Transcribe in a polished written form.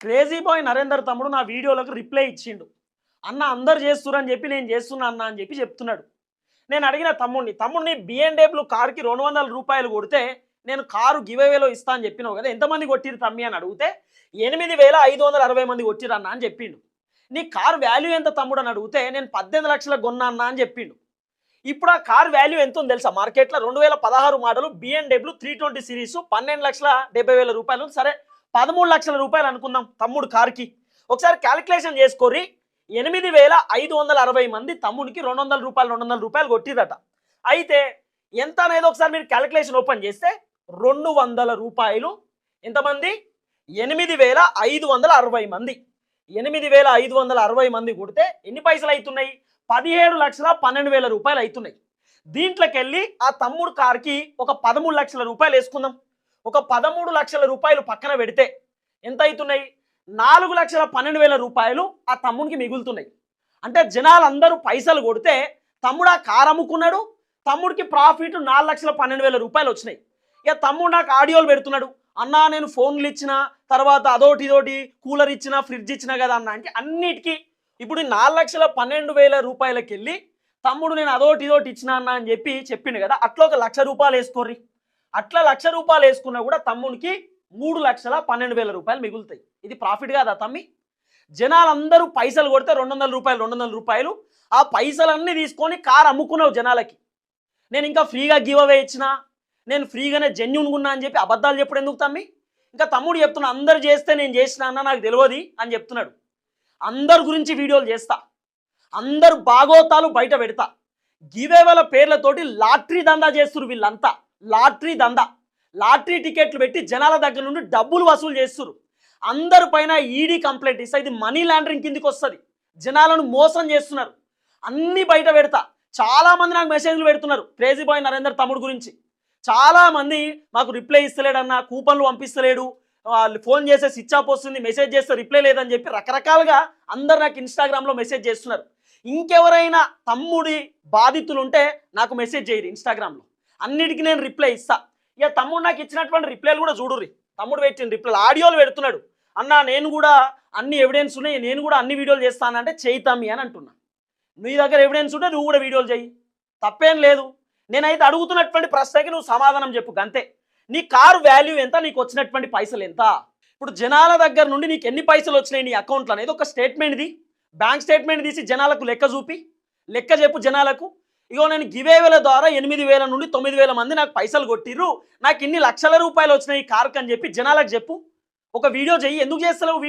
Crazy boy Narender తమ్ముడు నా వీడియోలకు reply ఇచ్చిండు. అన్న అందరు చేస్తురని చెప్పి నేను చేస్తున్నా అన్న అని చెప్పి చెప్తున్నాడు. నేను అడిగిన తమ్ముడిని బిఎండబ్ల్యూ కార్కి ₹200 కొడితే నేను కారు గివ్ అవేలో ఇస్తా అని చెప్పినావు కదా, ఎంతమంది కొట్టిరు తమ్మి అని అడిగితే 8,560 మంది కొట్టిరు అన్న అని చెప్పిండు. నీ కారు వాల్యూ ఎంత తమ్ముడు అని అడిగితే నేను 18 లక్షలకు కొన్నా అన్న అని చెప్పిండు. ఇప్పుడు ఆ కార్ వాల్యూ ఎంత ఉంది తెలుసా? మార్కెట్లో 2016 మోడల్ బిఎండబ్ల్యూ 320 సిరీస్ 12,70,000 సరే 13 లక్షల రూపాయలు అనుకుందాం తమ్ముడు కార్కి. ఒకసారి క్యాలిక్యులేషన్ చేసుకోర్రి. 8,560 మంది తమ్ముడికి ₹200 కొట్టిరట. అయితే ఎంత అనేది ఒకసారి మీరు క్యాలిక్యులేషన్ ఓపెన్ చేస్తే ₹200 ఎంతమంది? 8,560 మంది. 8,560 మంది కొడితే ఎన్ని పైసలు అవుతున్నాయి? 17,12,000 అవుతున్నాయి. దీంట్లోకి వెళ్ళి ఆ తమ్ముడు కార్కి ఒక 13 లక్షల రూపాయలు వేసుకుందాం. ఒక 13 లక్షల రూపాయలు పక్కన పెడితే ఎంత అవుతున్నాయి? 4,12,000 ఆ తమ్ముడికి మిగులుతున్నాయి. అంటే జనాలందరూ పైసలు కొడితే తమ్ముడు ఆ కారు అమ్ముకున్నాడు. తమ్ముడికి ప్రాఫిట్ 4,12,000 వచ్చినాయి. ఇక తమ్ముడు నాకు ఆడియోలు పెడుతున్నాడు, అన్నా నేను ఫోన్లు ఇచ్చిన, తర్వాత అదోటి ఇదోటి కూలర్ ఇచ్చిన, ఫ్రిడ్జ్ ఇచ్చిన కదా అన్న. అంటే అన్నిటికీ ఇప్పుడు 4,12,000 వెళ్ళి తమ్ముడు నేను అదోటి ఇదోటి ఇచ్చిన అన్న అని చెప్పి చెప్పిండు కదా, అట్లా ఒక ₹1,00,000 వేసుకోర్రి. అట్లా ₹1,00,000 వేసుకున్నా కూడా తమ్ముడికి ₹3,12,000 మిగులుతాయి. ఇది ప్రాఫిట్ కాదా తమ్మి? జనాలందరూ పైసలు కొడితే ₹200 ఆ పైసలన్నీ తీసుకొని కారు అమ్ముకున్నావు జనాలకి. నేను ఇంకా ఫ్రీగా గివ్ అవే ఇచ్చిన, నేను ఫ్రీగానే జెన్యూన్గా ఉన్నా అని చెప్పి అబద్ధాలు చెప్పుడు ఎందుకు తమ్మి? ఇంకా తమ్ముడు చెప్తున్నా అందరు చేస్తే నేను చేసిన అన్న నాకు తెలియదు అని చెప్తున్నాడు. అందరి గురించి వీడియోలు చేస్తా, అందరు బాగోతాలు బయట పెడతా. గివేవేల పేర్లతోటి లాటరీ దందా చేస్తున్నారు వీళ్ళంతా. లాటరీ టికెట్లు పెట్టి జనాల దగ్గర నుండి డబ్బులు వసూలు చేస్తున్నారు. అందరి పైన ఈడీ కంప్లైంట్ ఇస్తా. ఇది మనీ లాండరింగ్ కిందికి వస్తుంది. జనాలను మోసం చేస్తున్నారు. అన్ని బయట పెడతా. చాలా మంది నాకు మెసేజ్లు పెడుతున్నారు క్రేజీ బాయ్ నరేందర్ తమ్ముడు గురించి. చాలా మంది మాకు రిప్లై ఇస్తలేడన్న, కూపన్లు పంపిస్తలేడు, ఫోన్ చేస్తే స్విచ్ ఆఫ్ వస్తుంది, మెసేజ్ చేస్తే రిప్లై లేదని చెప్పి రకరకాలుగా అందరు నాకు ఇన్స్టాగ్రామ్లో మెసేజ్ చేస్తున్నారు. ఇంకెవరైనా తమ్ముడి బాధితులు ఉంటే నాకు మెసేజ్ చేయరు ఇన్స్టాగ్రామ్లో, అన్నిటికీ నేను రిప్లై ఇస్తా. ఇక తమ్ముడు నాకు ఇచ్చినటువంటి రిప్లైలు కూడా చూడుర్రి. తమ్ముడు పెట్టిన రిప్లైలు ఆడియోలు పెడుతున్నాడు. అన్న నేను కూడా అన్ని ఎవిడెన్స్ ఉన్నాయి, నేను కూడా అన్ని వీడియోలు చేస్తానంటే చేయి తమ్మి అని అంటున్నా. నీ దగ్గర ఎవిడెన్స్ ఉంటే నువ్వు కూడా వీడియోలు చేయి, తప్పేం లేదు. నేనైతే అడుగుతున్నటువంటి ప్రశ్నకి నువ్వు సమాధానం చెప్పు అంతే. నీ కారు వాల్యూ ఎంత, నీకు వచ్చినటువంటి పైసలు ఎంత? ఇప్పుడు జనాల దగ్గర నుండి నీకు ఎన్ని పైసలు వచ్చినాయి నీ అకౌంట్లో అనేది ఒక స్టేట్మెంట్ది, బ్యాంక్ స్టేట్మెంట్ తీసి జనాలకు లెక్క చూపి, లెక్క చెప్పు జనాలకు. ఇగో నేను గివేవేల ద్వారా 8,000 నుండి 9,000 మంది నాకు పైసలు కొట్టిర్రు, నాకు ఇన్ని లక్షల రూపాయలు వచ్చినాయి ఈ కారుకి అని చెప్పి జనాలకు చెప్పు. ఒక వీడియో చెయ్యి. ఎందుకు చేస్తలేవు?